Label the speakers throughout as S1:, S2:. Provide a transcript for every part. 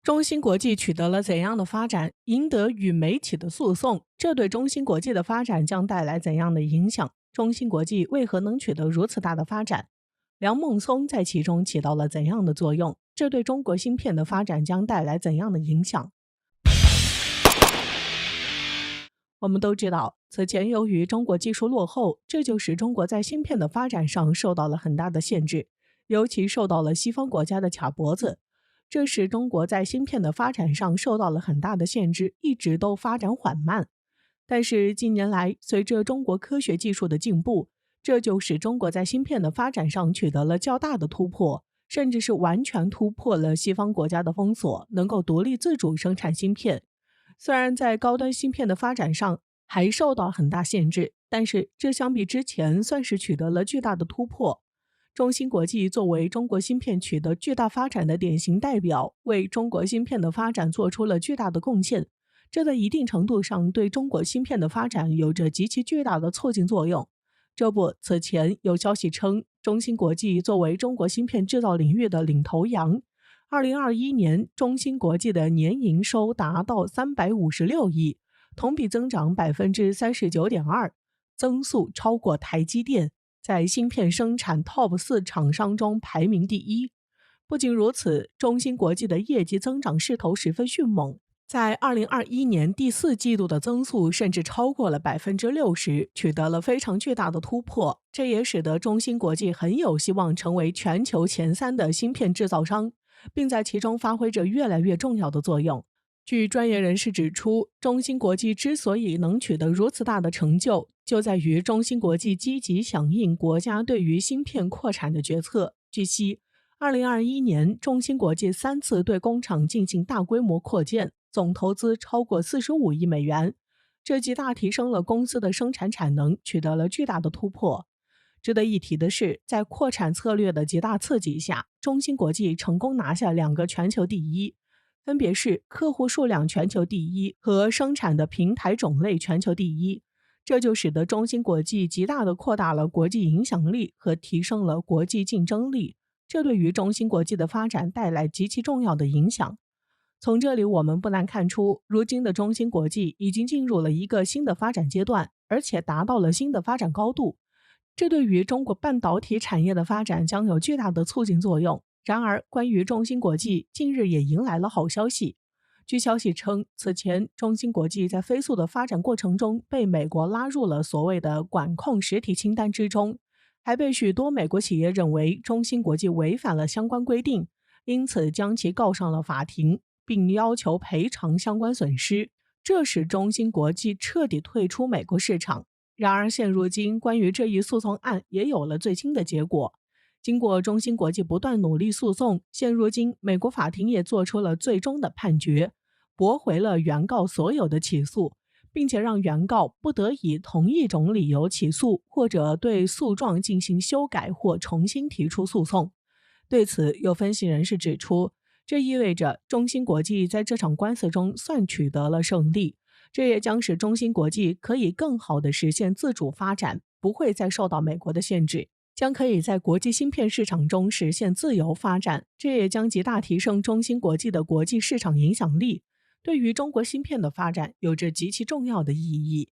S1: 中芯国际取得了怎样的发展？赢得与媒体的诉讼，这对中芯国际的发展将带来怎样的影响？中芯国际为何能取得如此大的发展？梁孟松在其中起到了怎样的作用？这对中国芯片的发展将带来怎样的影响？我们都知道，此前由于中国技术落后，这就使中国在芯片的发展上受到了很大的限制，尤其受到了西方国家的卡脖子，这使中国在芯片的发展上受到了很大的限制，一直都发展缓慢。但是近年来，随着中国科学技术的进步，这就使中国在芯片的发展上取得了较大的突破，甚至是完全突破了西方国家的封锁，能够独立自主生产芯片。虽然在高端芯片的发展上还受到很大限制，但是这相比之前算是取得了巨大的突破。中芯国际作为中国芯片取得巨大发展的典型代表，为中国芯片的发展做出了巨大的贡献，这在一定程度上对中国芯片的发展有着极其巨大的促进作用。这不，此前有消息称，中芯国际作为中国芯片制造领域的领头羊，2021年中芯国际的年营收达到356亿，同比增长39.2%，增速超过台积电，在芯片生产 TOP4 厂商中排名第一。不仅如此，中芯国际的业绩增长势头十分迅猛，在2021年第四季度的增速甚至超过了60%，取得了非常巨大的突破。这也使得中芯国际很有希望成为全球前3的芯片制造商，并在其中发挥着越来越重要的作用。据专业人士指出，中芯国际之所以能取得如此大的成就，就在于中芯国际积极响应国家对于芯片扩产的决策。据悉，2021年中芯国际3次对工厂进行大规模扩建，总投资超过45亿美元，这极大提升了公司的生产产能，取得了巨大的突破。值得一提的是，在扩产策略的极大刺激下，中芯国际成功拿下2个全球第一，分别是客户数量全球第一和生产的平台种类全球第一。这就使得中芯国际极大地扩大了国际影响力和提升了国际竞争力，这对于中芯国际的发展带来极其重要的影响。从这里我们不难看出，如今的中芯国际已经进入了一个新的发展阶段，而且达到了新的发展高度。这对于中国半导体产业的发展将有巨大的促进作用。然而，关于中芯国际，近日也迎来了好消息。据消息称，此前中芯国际在飞速的发展过程中被美国拉入了所谓的管控实体清单之中，还被许多美国企业认为中芯国际违反了相关规定，因此将其告上了法庭，并要求赔偿相关损失，这使中芯国际彻底退出美国市场。然而现如今，关于这一诉讼案也有了最新的结果。经过中芯国际不断努力诉讼，现如今美国法庭也做出了最终的判决，驳回了原告所有的起诉，并且让原告不得以同一种理由起诉，或者对诉状进行修改或重新提出诉讼。对此，有分析人士指出，这意味着中芯国际在这场官司中算取得了胜利，这也将使中芯国际可以更好地实现自主发展，不会再受到美国的限制，将可以在国际芯片市场中实现自由发展，这也将极大提升中芯国际的国际市场影响力，对于中国芯片的发展有着极其重要的意义。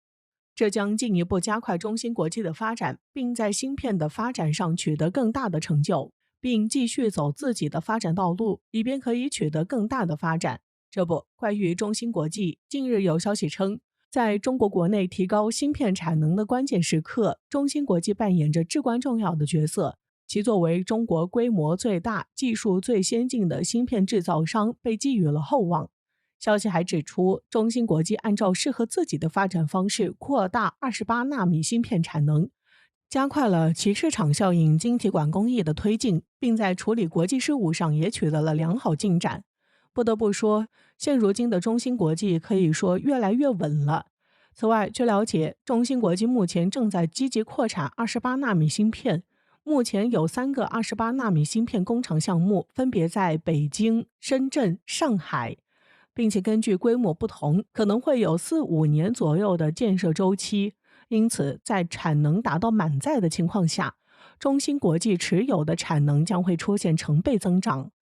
S1: 这将进一步加快中芯国际的发展，并在芯片的发展上取得更大的成就，并继续走自己的发展道路，以便可以取得更大的发展。这不，关于中芯国际，近日有消息称，在中国国内提高芯片产能的关键时刻，中芯国际扮演着至关重要的角色。其作为中国规模最大、技术最先进的芯片制造商，被寄予了厚望。消息还指出，中芯国际按照适合自己的发展方式，扩大28纳米芯片产能，加快了其市场效应晶体管工艺的推进，并在处理国际事务上也取得了良好进展。不得不说，现如今的中芯国际可以说越来越稳了。此外，据了解，中芯国际目前正在积极扩产28纳米芯片，目前有3个28纳米芯片工厂项目，分别在北京、深圳、上海，并且根据规模不同，可能会有4-5年左右的建设周期。因此，在产能达到满载的情况下，中芯国际持有的产能将会出现成倍增长。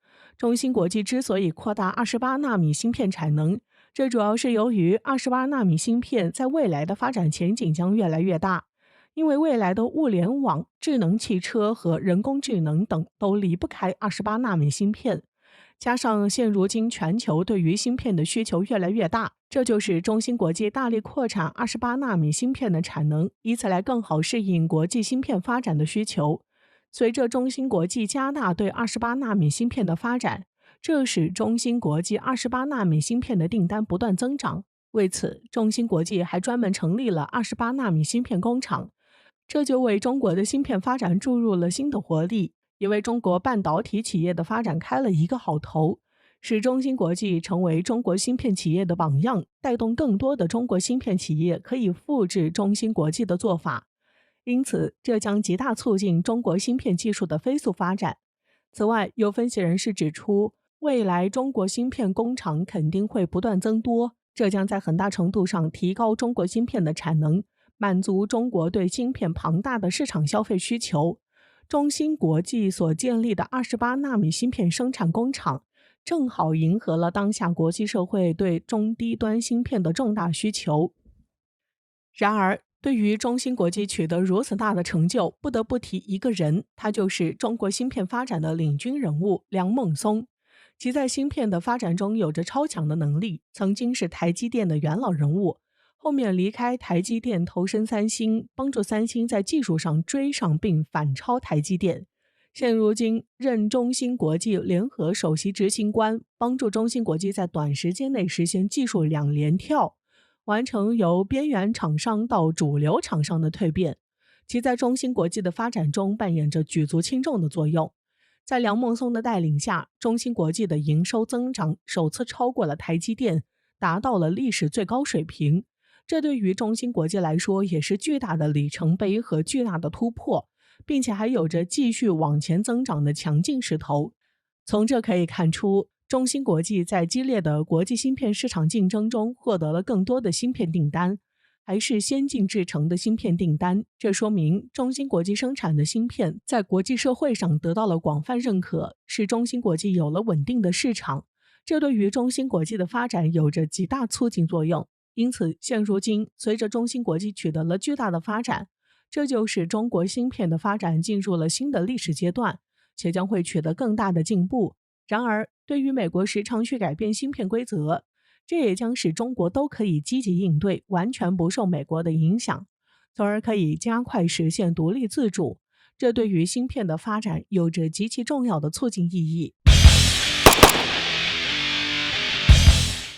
S1: 中芯国际之所以扩大28纳米芯片产能，这主要是由于28纳米芯片在未来的发展前景将越来越大，因为未来的物联网、智能汽车和人工智能等都离不开28纳米芯片。加上现如今全球对于芯片的需求越来越大，这就使中芯国际大力扩产28纳米芯片的产能，以此来更好适应国际芯片发展的需求。随着中芯国际加大对28纳米芯片的发展，这使中芯国际28纳米芯片的订单不断增长。为此，中芯国际还专门成立了28纳米芯片工厂，这就为中国的芯片发展注入了新的活力，也为中国半导体企业的发展开了一个好头，使中芯国际成为中国芯片企业的榜样，带动更多的中国芯片企业可以复制中芯国际的做法。因此，这将极大促进中国芯片技术的飞速发展。此外，有分析人士指出，未来中国芯片工厂肯定会不断增多，这将在很大程度上提高中国芯片的产能，满足中国对芯片庞大的市场消费需求。中芯国际所建立的28纳米芯片生产工厂，正好迎合了当下国际社会对中低端芯片的重大需求。然而，对于中芯国际取得如此大的成就，不得不提一个人，他就是中国芯片发展的领军人物梁孟松。其在芯片的发展中有着超强的能力，曾经是台积电的元老人物，后面离开台积电投身三星，帮助三星在技术上追上并反超台积电。现如今任中芯国际联合首席执行官，帮助中芯国际在短时间内实现技术两连跳，完成由边缘厂商到主流厂商的蜕变，其在中芯国际的发展中扮演着举足轻重的作用。在梁孟松的带领下，中芯国际的营收增长首次超过了台积电，达到了历史最高水平。这对于中芯国际来说也是巨大的里程碑和巨大的突破，并且还有着继续往前增长的强劲势头。从这可以看出，中芯国际在激烈的国际芯片市场竞争中获得了更多的芯片订单，还是先进制程的芯片订单。这说明中芯国际生产的芯片在国际社会上得到了广泛认可，使中芯国际有了稳定的市场。这对于中芯国际的发展有着极大促进作用。因此，现如今随着中芯国际取得了巨大的发展，这就使中国芯片的发展进入了新的历史阶段，且将会取得更大的进步。然而，对于美国时常去改变芯片规则，这也将使中国都可以积极应对，完全不受美国的影响，从而可以加快实现独立自主。这对于芯片的发展有着极其重要的促进意义。